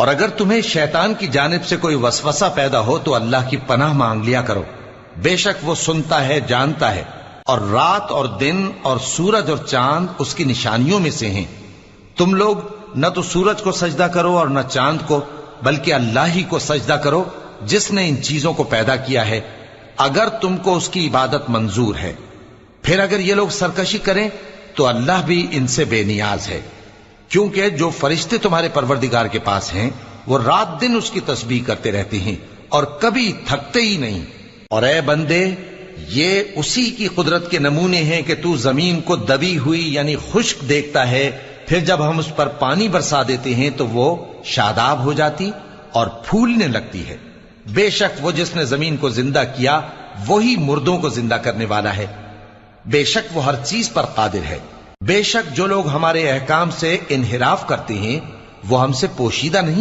اور اگر تمہیں شیطان کی جانب سے کوئی وسوسہ پیدا ہو تو اللہ کی پناہ مانگ لیا کرو، بے شک وہ سنتا ہے، جانتا ہے۔ اور رات اور دن اور سورج اور چاند اس کی نشانیوں میں سے ہیں۔ تم لوگ نہ تو سورج کو سجدہ کرو اور نہ چاند کو، بلکہ اللہ ہی کو سجدہ کرو جس نے ان چیزوں کو پیدا کیا ہے، اگر تم کو اس کی عبادت منظور ہے۔ پھر اگر یہ لوگ سرکشی کریں تو اللہ بھی ان سے بے نیاز ہے، کیونکہ جو فرشتے تمہارے پروردگار کے پاس ہیں وہ رات دن اس کی تسبیح کرتے رہتے ہیں اور کبھی تھکتے ہی نہیں۔ اور اے بندے، یہ اسی کی قدرت کے نمونے ہیں کہ تو زمین کو دبی ہوئی یعنی خشک دیکھتا ہے، پھر جب ہم اس پر پانی برسا دیتے ہیں تو وہ شاداب ہو جاتی اور پھولنے لگتی ہے۔ بے شک وہ جس نے زمین کو زندہ کیا وہی مردوں کو زندہ کرنے والا ہے، بے شک وہ ہر چیز پر قادر ہے۔ بے شک جو لوگ ہمارے احکام سے انحراف کرتے ہیں وہ ہم سے پوشیدہ نہیں